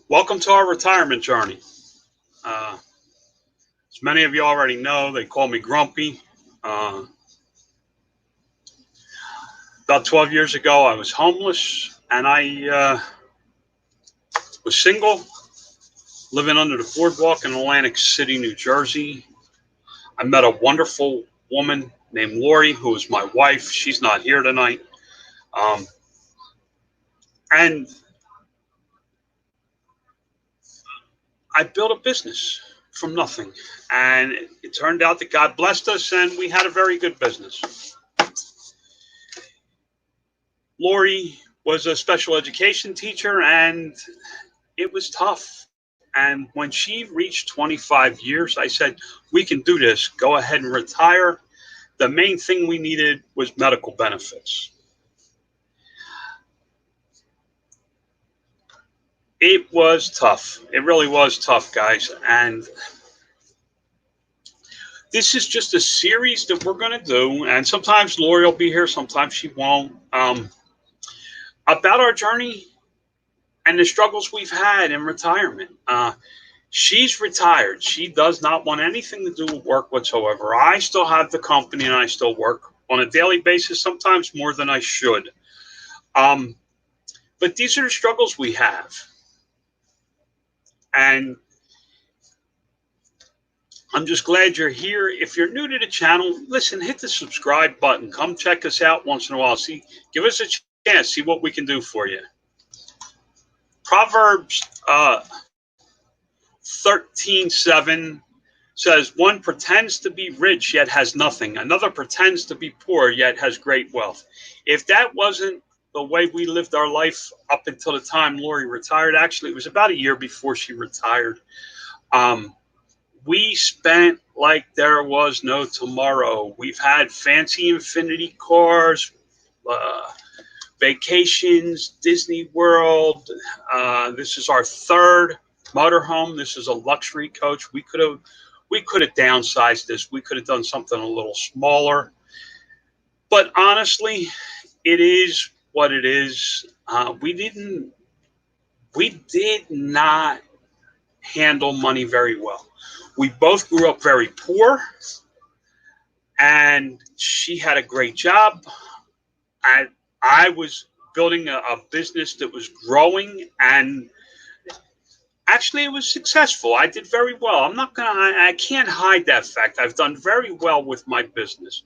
Welcome to our retirement journey. As many of you already know, they call me Grumpy. Uh, about 12 years ago, I was homeless and I was single, living under the boardwalk in Atlantic City, New Jersey. I met a wonderful woman named Lori, who is my wife. She's not here tonight. Um, and I built a business from nothing. And it turned out that God blessed us and we had a very good business. Lori was a special education teacher and it was tough. And when she reached 25 years, I said, we can do this. Go ahead and retire. The main thing we needed was medical benefits. It was tough. It really was tough, guys. And this is just a series that we're going to do. And sometimes Lori will be here, sometimes she won't. About our journey and the struggles we've had in retirement. She's retired. She does not want anything to do with work whatsoever. I still have the company and I still work on a daily basis, sometimes more than I should. But these are the struggles we have. And I'm just glad you're here. If you're new to the channel, listen, hit the subscribe button. Come check us out once in a while. Give us a chance, see what we can do for you. Proverbs 13:7 says, one pretends to be rich yet has nothing. Another pretends to be poor yet has great wealth. If that wasn't the way we lived our life up until the time Lori retired, actually, it was about a year before she retired. We spent like there was no tomorrow. We've had fancy infinity cars, vacations, Disney World. This is our third motorhome. This is a luxury coach. We could have downsized this. We could have done something a little smaller. But honestly, it is what it is. We did not handle money very well. We both grew up very poor, and she had a great job. I was building a business that was growing, and actually it was successful. I did very well. I can't hide that fact. I've done very well with my business.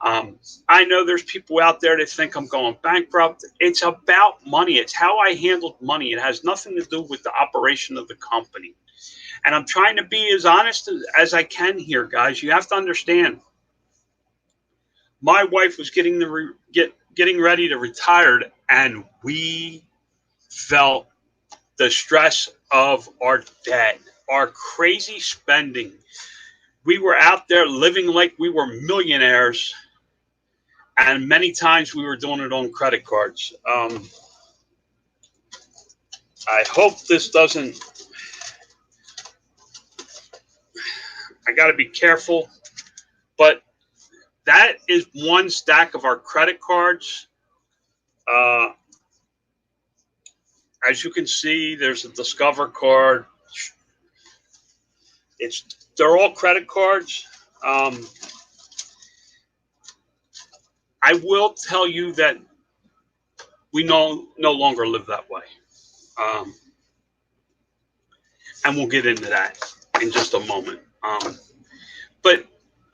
I know there's people out there that think I'm going bankrupt. It's about money. It's how I handled money. It has nothing to do with the operation of the company. And I'm trying to be as honest as I can here, guys. You have to understand. My wife was getting ready to retire, and we felt the stress of our debt, our crazy spending. We were out there living like we were millionaires, and many times we were doing it on credit cards. I hope this doesn't. I got to be careful, but that is one stack of our credit cards. As you can see, there's a Discover card. They're all credit cards. I will tell you that we no longer live that way. And we'll get into that in just a moment. But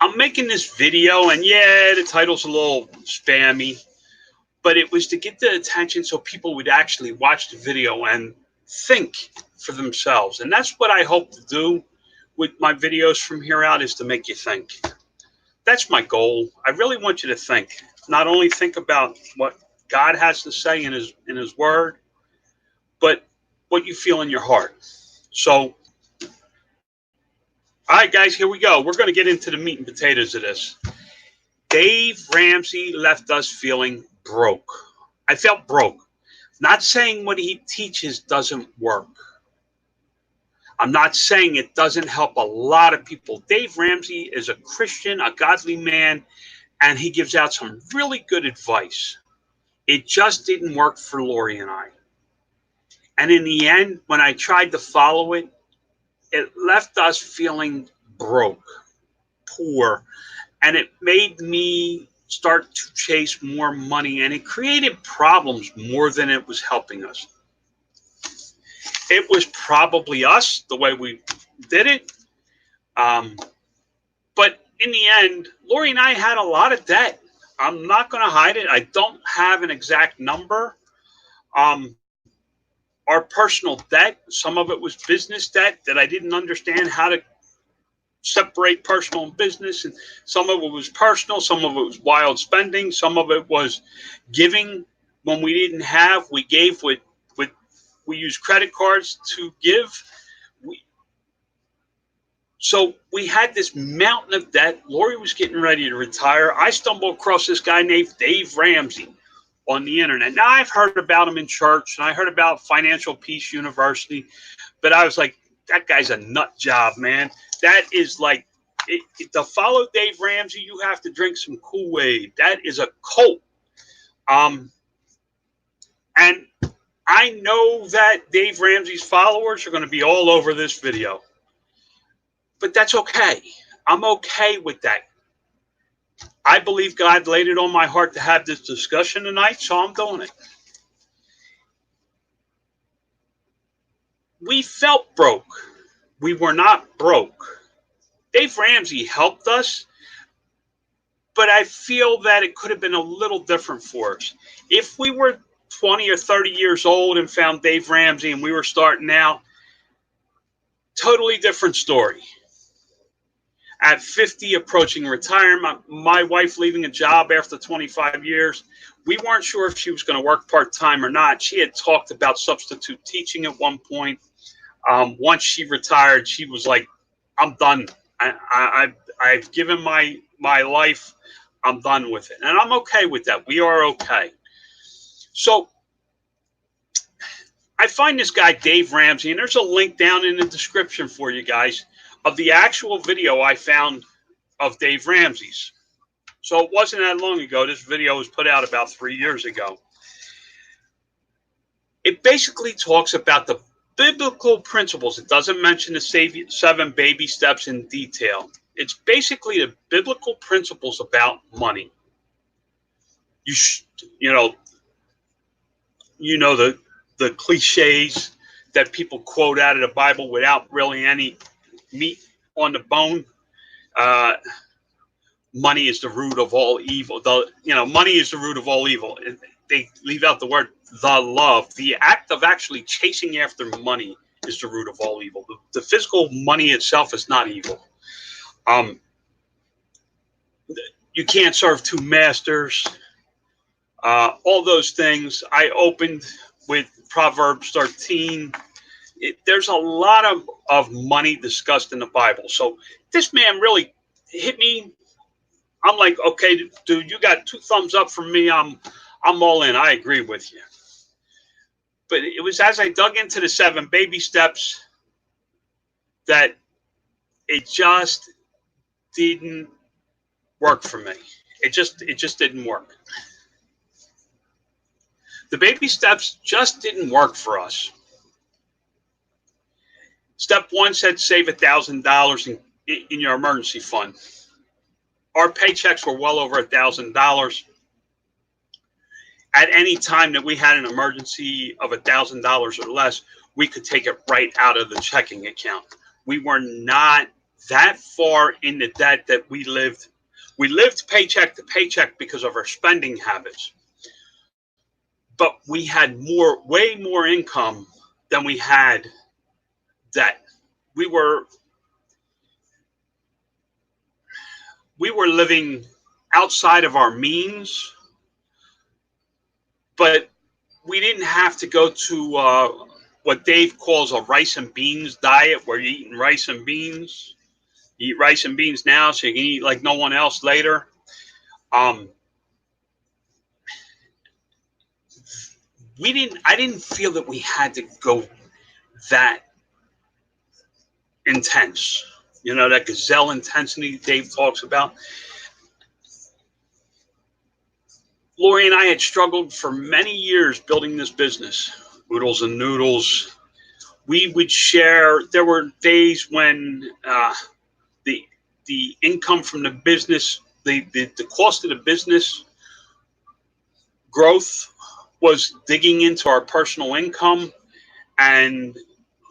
I'm making this video, and yeah, the title's a little spammy, but it was to get the attention so people would actually watch the video and think for themselves. And that's what I hope to do with my videos from here out, is to make you think. That's my goal. I really want you to think. Not only think about what God has to say in his word, but what you feel in your heart. So, all right, guys, here we go. We're going to get into the meat and potatoes of this. Dave Ramsey left us feeling broke. I felt broke. Not saying what he teaches doesn't work. I'm not saying it doesn't help a lot of people. Dave Ramsey is a Christian, a godly man, and he gives out some really good advice. It just didn't work for Lori and I. And in the end, when I tried to follow it, it left us feeling broke, poor, and it made me start to chase more money, and it created problems more than it was helping us. It was probably us, the way we did it. But in the end, Lori and I had a lot of debt. I'm not going to hide it. I don't have an exact number. Our personal debt, some of it was business debt that I didn't understand how to separate personal and business, and some of it was personal, some of it was wild spending, some of it was giving when we didn't have. We gave with we used credit cards to give. So we had this mountain of debt. Lori was getting ready to retire. I stumbled across this guy named Dave Ramsey on the internet. Now, I've heard about him in church, and I heard about Financial Peace University, but I was like, that guy's a nut job, man. That is like, to follow Dave Ramsey, you have to drink some Kool-Aid. That is a cult. And I know that Dave Ramsey's followers are going to be all over this video, but that's okay. I'm okay with that. I believe God laid it on my heart to have this discussion tonight, so I'm doing it. We felt broke. We were not broke. Dave Ramsey helped us, but I feel that it could have been a little different for us. If we were 20 or 30 years old and found Dave Ramsey and we were starting out, totally different story. At 50, approaching retirement, my wife leaving a job after 25 years, we weren't sure if she was going to work part-time or not. She had talked about substitute teaching at one point. Once she retired, she was like, I'm done. I've given my life. I'm done with it. And I'm okay with that. We are okay. So I find this guy, Dave Ramsey, and there's a link down in the description for you guys of the actual video I found of Dave Ramsey's. So it wasn't that long ago. This video was put out about 3 years ago. It basically talks about the biblical principles. It doesn't mention the 7 baby steps in detail. It's basically the biblical principles about money. You know the cliches that people quote out of the Bible without really any meat on the bone. Money is the root of all evil. Money is the root of all evil. They leave out the word the love. The act of actually chasing after money is the root of all evil. The physical money itself is not evil. You can't serve two masters. All those things. I opened with Proverbs 13. There's a lot of money discussed in the Bible. So this man really hit me. I'm like, okay, dude, you got 2 thumbs up from me. I'm all in. I agree with you. But it was as I dug into the 7 baby steps that it just didn't work for me. It just didn't work. The baby steps just didn't work for us. Step 1 said save $1,000 in your emergency fund. Our paychecks were well over $1,000. At any time that we had an emergency of $1,000 or less, we could take it right out of the checking account. We were not that far in the debt that we lived. We lived paycheck to paycheck because of our spending habits. But we had way more income than we had debt. We were living outside of our means, but we didn't have to go to what Dave calls a rice and beans diet, where you're eating rice and beans. You eat rice and beans now so you can eat like no one else later. I didn't feel that we had to go that intense. That gazelle intensity Dave talks about. Lori and I had struggled for many years building this business. oodles and noodles. We would share. There were days when the the income from the business, the cost of the business growth was digging into our personal income, and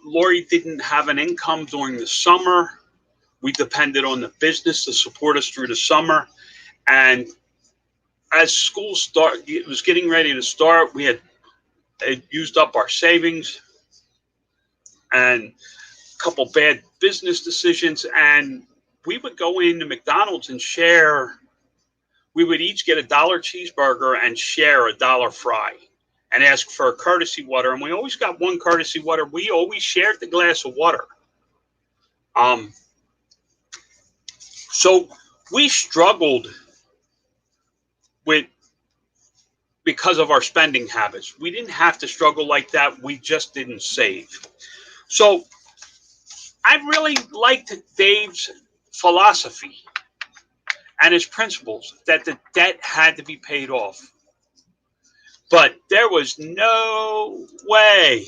Lori didn't have an income during the summer. We depended on the business to support us through the summer, and as school it was getting ready to start. We had used up our savings and a couple bad business decisions, and we would go into McDonald's and share. We would each get $1 cheeseburger and share $1 fry and ask for a courtesy water. And we always got one courtesy water. We always shared the glass of water. So we struggled with, because of our spending habits. We didn't have to struggle like that. We just didn't save. So I really liked Dave's philosophy and his principles that the debt had to be paid off. But there was no way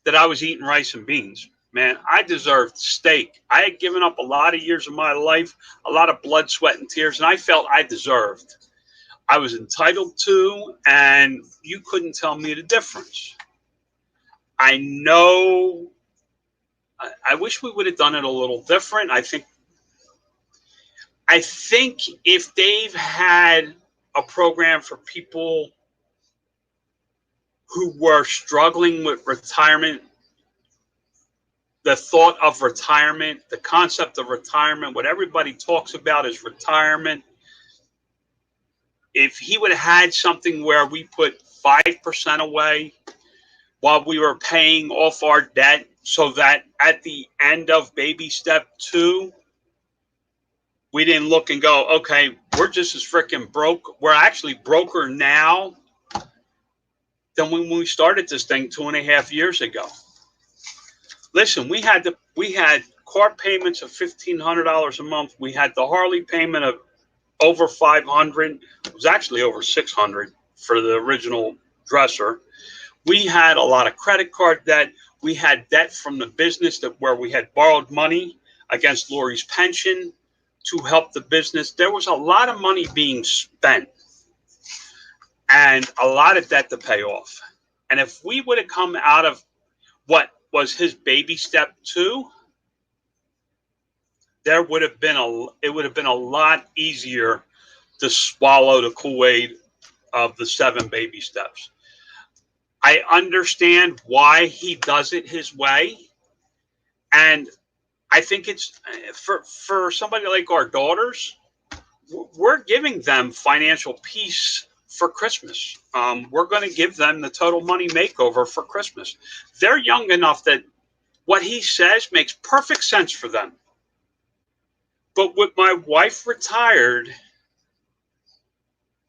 that I was eating rice and beans. Man, I deserved steak. I had given up a lot of years of my life, a lot of blood, sweat, and tears, and I felt I deserved. I was entitled to, and you couldn't tell me the difference. I know, I wish we would have done it a little different. I think if Dave had a program for people who were struggling with retirement, the thought of retirement, the concept of retirement, what everybody talks about is retirement. If he would have had something where we put 5% away while we were paying off our debt, so that at the end of baby step 2, we didn't look and go, okay, we're just as freaking broke. We're actually broker now than when we started this thing 2.5 years ago. Listen, we had car payments of $1,500 a month. We had the Harley payment of over $500. It was actually over $600 for the original dresser. We had a lot of credit card debt. We had debt from the business where we had borrowed money against Lori's pension to help the business. There was a lot of money being spent and a lot of debt to pay off. And if we would have come out of what was his baby step 2, it would have been a lot easier to swallow the Kool-Aid of the 7 baby steps. I understand why he does it his way, and I think it's for somebody like our daughters, we're giving them financial peace for Christmas. We're going to give them the total money makeover for Christmas. They're young enough that what he says makes perfect sense for them. But with my wife retired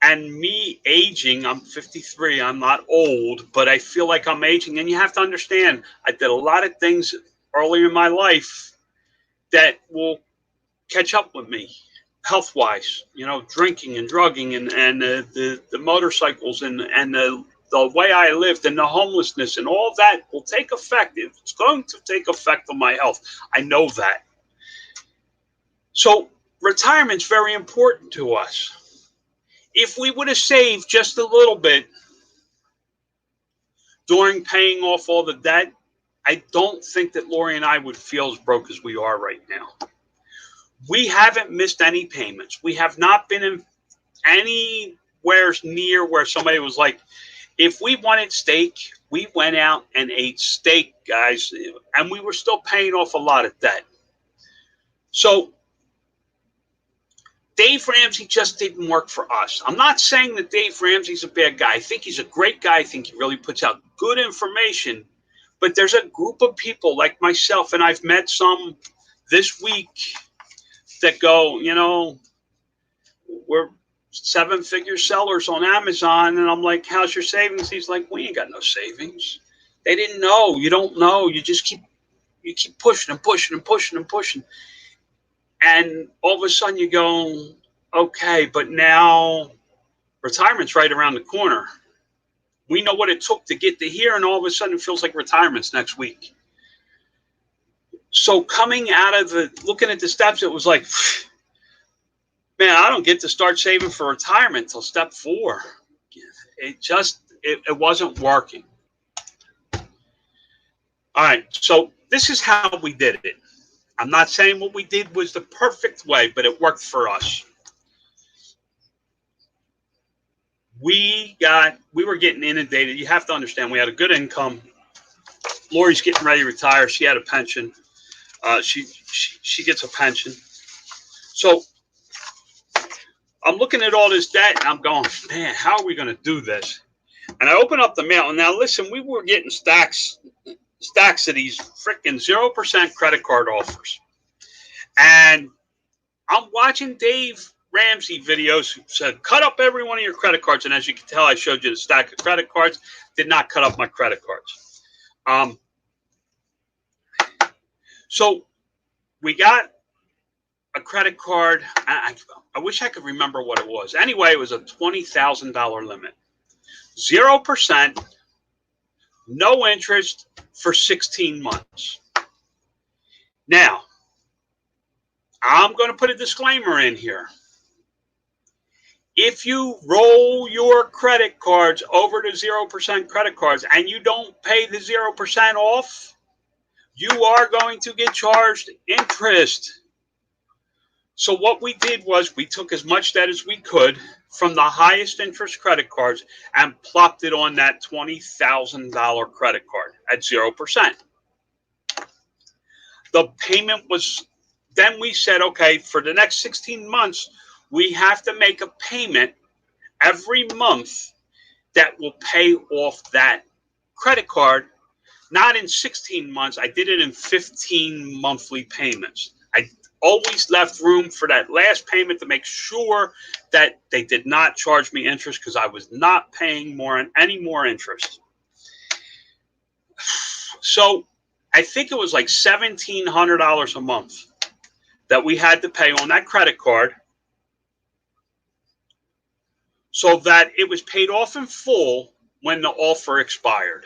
and me aging, I'm 53, I'm not old, but I feel like I'm aging. And you have to understand, I did a lot of things earlier in my life that will catch up with me health-wise, drinking and drugging and the motorcycles and the way I lived and the homelessness and all that will take effect. It's going to take effect on my health. I know that. So retirement's very important to us. If we would have saved just a little bit during paying off all the debt, I don't think that Lori and I would feel as broke as we are right now. We haven't missed any payments. We have not been in anywhere near where somebody was like, if we wanted steak, we went out and ate steak, guys, and we were still paying off a lot of debt. So Dave Ramsey just didn't work for us. I'm not saying that Dave Ramsey's a bad guy. I think he's a great guy. I think he really puts out good information. But there's a group of people like myself, and I've met some this week that go, we're 7-figure sellers on Amazon. And I'm like, how's your savings? He's like, we ain't got no savings. They didn't know. You don't know. You just keep pushing and pushing and pushing and pushing. And all of a sudden you go, okay, but now retirement's right around the corner. We know what it took to get to here, and all of a sudden it feels like retirement's next week. So coming out of looking at the steps, it was like, man, I don't get to start saving for retirement until step 4. It wasn't working. All right, so this is how we did it. I'm not saying what we did was the perfect way, but it worked for us. We were getting inundated. You have to understand, we had a good income. Lori's getting ready to retire. She had a pension. She gets a pension. So I'm looking at all this debt, and I'm going, man, how are we going to do this? And I open up the mail, and now listen, we were getting stacks of these freaking 0% credit card offers. And I'm watching Dave Ramsey videos who said, cut up every one of your credit cards. And as you can tell, I showed you the stack of credit cards. Did not cut up my credit cards. So we got a credit card. I wish I could remember what it was. Anyway, it was a $20,000 limit. 0%, no interest for 16 months. Now, I'm going to put a disclaimer in here. If you roll your credit cards over to 0% credit cards and you don't pay the 0% off, you are going to get charged interest. So what we did was we took as much debt as we could from the highest interest credit cards and plopped it on that $20,000 credit card at 0%. The payment was, then we said, okay, for the next 16 months, we have to make a payment every month that will pay off that credit card. Not in 16 months. I did it in 15 monthly payments. I always left room for that last payment to make sure that they did not charge me interest, because I was not paying any more interest. So I think it was like $1,700 a month that we had to pay on that credit card, so that it was paid off in full when the offer expired.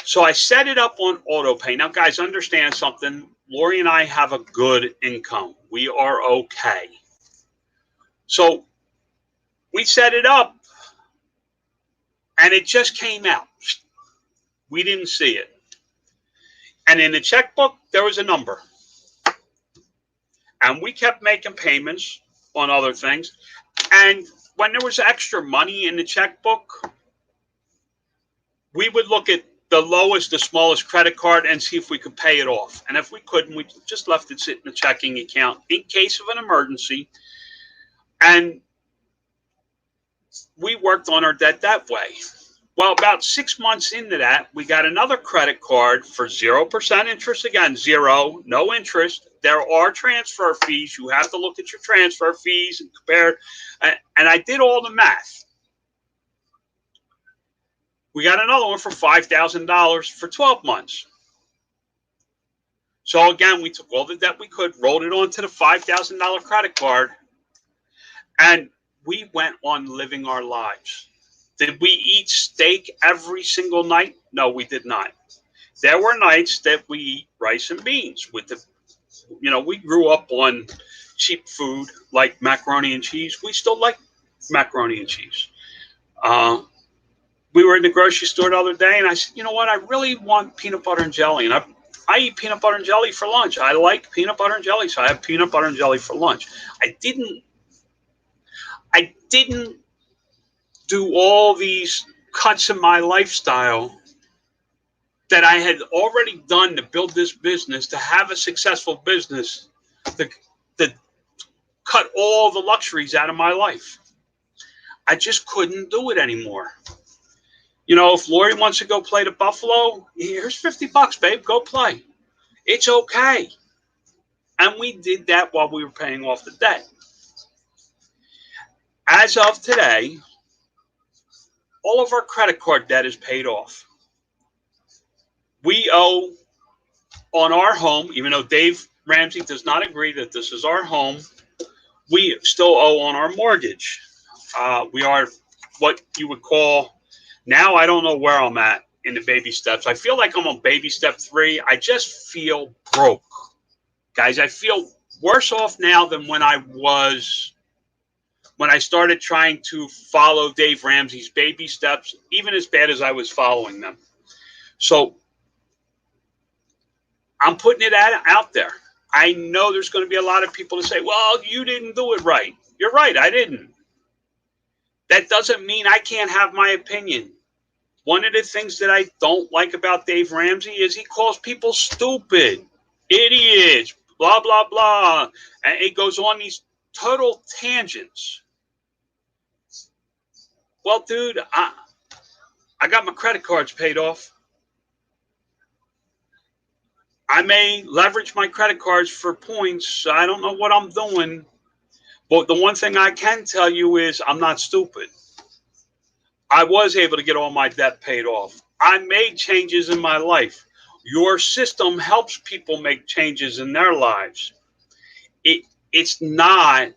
So I set it up on auto pay. Now, guys, understand something. Lori and I have a good income. We are okay. So we set it up, and it just came out. We didn't see it. And in the checkbook, there was a number. And we kept making payments on other things. And when there was extra money in the checkbook, we would look at the lowest, the smallest credit card and see if we could pay it off. And if we couldn't, we just left it sit in the checking account in case of an emergency. And we worked on our debt that way. Well, about 6 months into that, we got another credit card for 0% interest. Again, zero, no interest. There are transfer fees. You have to look at your transfer fees and compare. And I did all the math. We got another one for $5,000 for 12 months. So again, we took all the debt we could, rolled it onto the $5,000 credit card, and we went on living our lives. Did we eat steak every single night? No, we did not. There were nights that we eat rice and beans with the, we grew up on cheap food like macaroni and cheese. We still like macaroni and cheese. We were in the grocery store the other day, and I said, you know what? I really want peanut butter and jelly. And I eat peanut butter and jelly for lunch. I like peanut butter and jelly, so I have peanut butter and jelly for lunch. I didn't do all these cuts in my lifestyle that I had already done to build this business, to have a successful business, to cut all the luxuries out of my life. I just couldn't do it anymore. If Lori wants to go play the Buffalo, here's $50, babe, go play. It's okay. And we did that while we were paying off the debt. As of today, all of our credit card debt is paid off. We owe on our home, even though Dave Ramsey does not agree that this is our home, we still owe on our mortgage. We are what you would call, now I don't know where I'm at in the baby steps. I feel like I'm on baby step 3. I just feel broke. Guys, I feel worse off now than when I started trying to follow Dave Ramsey's baby steps, even as bad as I was following them. So I'm putting it out there. I know there's going to be a lot of people to say, well, you didn't do it right. You're right, I didn't. That doesn't mean I can't have my opinion. One of the things that I don't like about Dave Ramsey is he calls people stupid, idiots, blah, blah, blah. And it goes on these total tangents. Well, dude, I got my credit cards paid off. I may leverage my credit cards for points. I don't know what I'm doing. But the one thing I can tell you is I'm not stupid. I was able to get all my debt paid off. I made changes in my life. Your system helps people make changes in their lives. It's not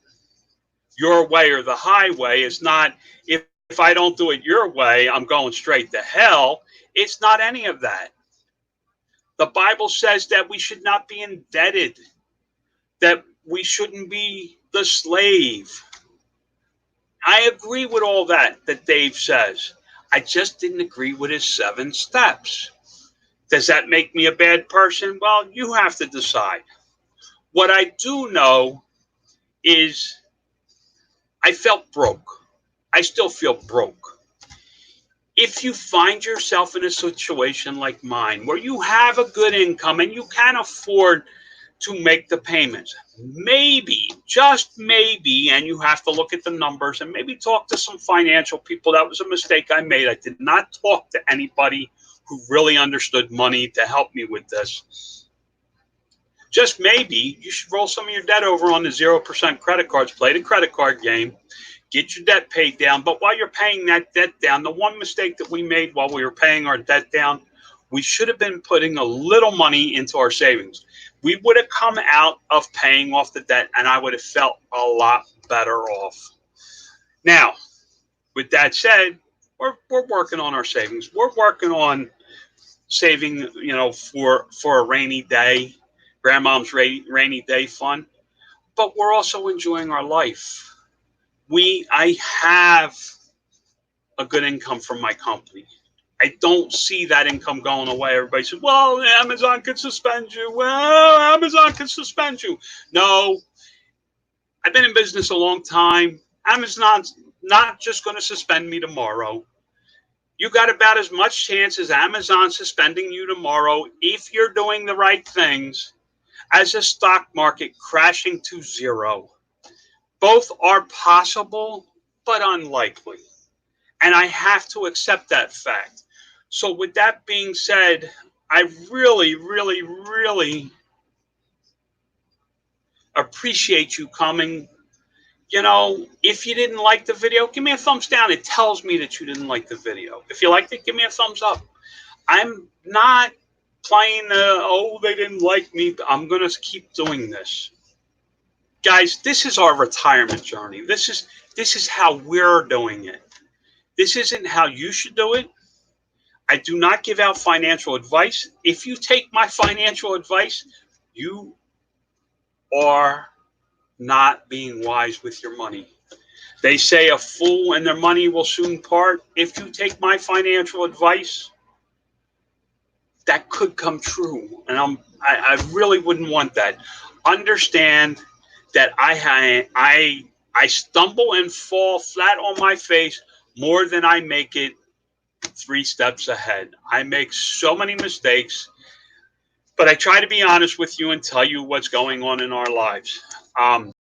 your way or the highway. It's not if I don't do it your way, I'm going straight to hell. It's not any of that. The Bible says that we should not be indebted, that we shouldn't be the slave. I agree with all that Dave says. I just didn't agree with his 7 steps. Does that make me a bad person? Well, you have to decide. What I do know is I felt broke. I still feel broke. If you find yourself in a situation like mine where you have a good income and you can afford to make the payments, maybe, just maybe, and you have to look at the numbers and maybe talk to some financial people. That was a mistake I made. I did not talk to anybody who really understood money to help me with this. Just maybe you should roll some of your debt over on the 0% credit cards, play the credit card game, get your debt paid down. But while you're paying that debt down, the one mistake that we made while we were paying our debt down, we should have been putting a little money into our savings. We would have come out of paying off the debt, and I would have felt a lot better off. Now, with that said, we're working on our savings. We're working on saving, for a rainy day, grandmom's rainy day fund. But we're also enjoying our life. I have a good income from my company. I don't see that income going away. Everybody says, well, Amazon could suspend you. Well, Amazon could suspend you. No, I've been in business a long time. Amazon's not just going to suspend me tomorrow. You got about as much chance as Amazon suspending you tomorrow, if you're doing the right things, as a stock market crashing to zero. Both are possible, but unlikely. And I have to accept that fact. So with that being said, I really, really, really appreciate you coming. If you didn't like the video, give me a thumbs down. It tells me that you didn't like the video. If you liked it, give me a thumbs up. I'm not playing they didn't like me. I'm going to keep doing this. Guys, this is our retirement journey. This is how we're doing it. This isn't how you should do it. I do not give out financial advice. If you take my financial advice, you are not being wise with your money. They say a fool and their money will soon part. If you take my financial advice, that could come true. And I really wouldn't want that. Understand that I stumble and fall flat on my face more than I make it 3 steps ahead. I make so many mistakes, but I try to be honest with you and tell you what's going on in our lives.